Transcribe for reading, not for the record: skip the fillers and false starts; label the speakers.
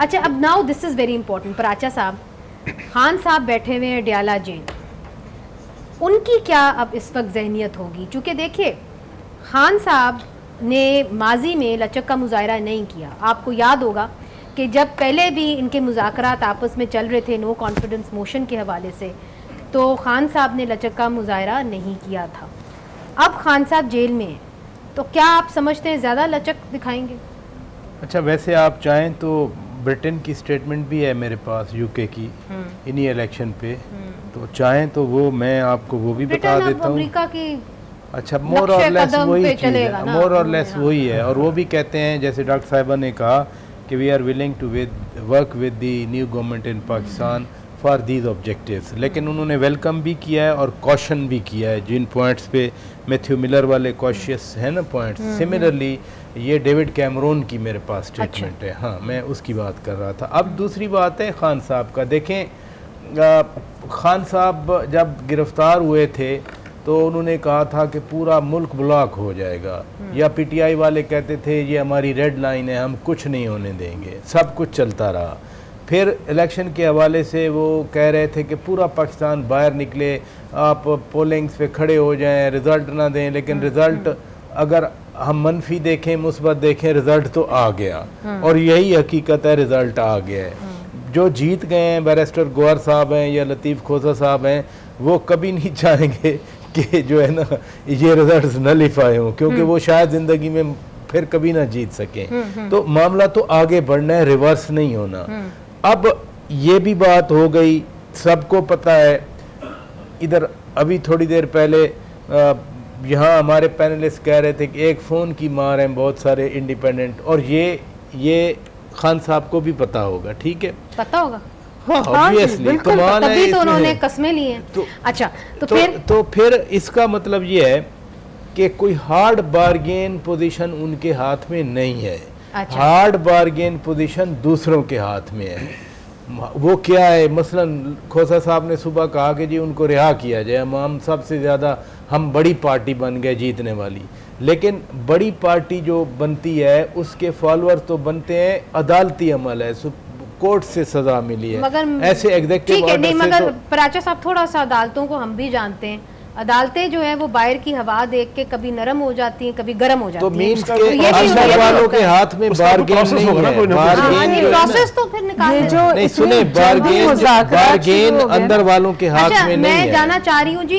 Speaker 1: अच्छा, अब now this is very important. Paracha साहब, खान साहब बैठे हुए हैं डयाला जेल, उनकी क्या अब इस वक्त जहनियत होगी? चूँकि देखिए, खान साहब ने माजी में लचक का मुजाहरा नहीं किया। आपको याद होगा कि जब पहले भी इनके मुज़ाकरात आपस में चल रहे थे नो कॉन्फिडेंस मोशन के हवाले से, तो खान साहब ने लचक का मुजाहरा नहीं किया था। अब खान साहब जेल में हैं, तो क्या आप समझते हैं ज़्यादा लचक दिखाएंगे?
Speaker 2: अच्छा, वैसे आप चाहें तो ब्रिटेन की स्टेटमेंट भी है मेरे पास, यूके की, इन्हीं इलेक्शन पे, तो चाहें तो वो मैं आपको वो भी बता देता हूँ।
Speaker 1: अमेरिका की
Speaker 2: अच्छा, मोर और लेस वही चीज़ है, मोर और लेस वही है। और वो भी कहते हैं, जैसे डॉक्टर साहिबा ने कहा कि we are willing to work with the new government in Pakistan for these objectives. लेकिन उन्होंने वेलकम भी किया है और कॉशन भी किया है जिन पॉइंट्स पे मैथ्यू मिलर वाले कॉशियस है ना पॉइंट्स। सिमिलरली ये डेविड कैमरून की मेरे पास स्टेटमेंट है। हाँ, मैं उसकी बात कर रहा था। अब दूसरी बात है खान साहब का। देखें, खान साहब जब गिरफ्तार हुए थे तो उन्होंने कहा था कि पूरा मुल्क ब्लॉक हो जाएगा, या पीटीआई वाले कहते थे ये हमारी रेड लाइन है, हम कुछ नहीं होने देंगे, सब कुछ चलता रहा। फिर इलेक्शन के हवाले से वो कह रहे थे कि पूरा पाकिस्तान बाहर निकले, आप पोलिंग्स पे खड़े हो जाएं, रिज़ल्ट ना दें। लेकिन रिज़ल्ट अगर हम मनफी देखें, मुस्बत देखें, रिज़ल्ट तो आ गया, और यही हकीकत है, रिज़ल्ट आ गया है। जो जीत गए हैं, बैरिस्टर गौहर साहब हैं या लतीफ़ खोसा साहब हैं, वो कभी नहीं चाहेंगे कि जो है ना ये रिजल्ट्स नलिफाई हों, क्योंकि वो शायद ज़िंदगी में फिर कभी ना जीत सकें। तो मामला तो आगे बढ़ना है, रिवर्स नहीं होना। अब ये भी बात हो गई, सबको पता है। इधर अभी थोड़ी देर पहले यहाँ हमारे पैनलिस्ट कह रहे थे कि एक फ़ोन की मार है बहुत सारे इंडिपेंडेंट, और ये खान साहब को भी पता होगा, ठीक है,
Speaker 1: पता होगा।
Speaker 2: हाँ, ऑब्वियसली, कमाल है,
Speaker 1: तभी तो उन्होंने कस्में ली हैं। अच्छा, तो
Speaker 2: फिर इसका मतलब ये है कि कोई हार्ड बार्गेन पोजीशन उनके हाथ में नहीं है। अच्छा। हार्ड बार्गेन पोजीशन दूसरों के हाथ में है। वो क्या है? मसलन खोसा साहब ने सुबह कहा कि जी उनको रिहा किया जाए, हम सबसे ज़्यादा हम बड़ी पार्टी बन गए जीतने वाली। लेकिन बड़ी पार्टी जो बनती है उसके फॉलोअर्स तो बनते हैं, अदालती अमल है, कोर्ट से सजा मिली है, मगर ऐसे एग्जीक्यूटिव ऑर्डर से।
Speaker 1: मगर पराचा साहब, थोड़ा सा अदालतों को हम भी जानते हैं, अदालतें जो है वो बाहर की हवा देख के कभी नरम हो जाती हैं, कभी गर्म हो जाती हैं।
Speaker 2: तो मींस के अंदर वालों के हाथ में बार्गेन नहीं है, बार्गेन
Speaker 1: प्रोसेस तो फिर निकाल
Speaker 2: जो नहीं सुने, बार्गेन अंदर वालों के हाथ में नहीं है।
Speaker 1: मैं जानना चाह रही हूँ जी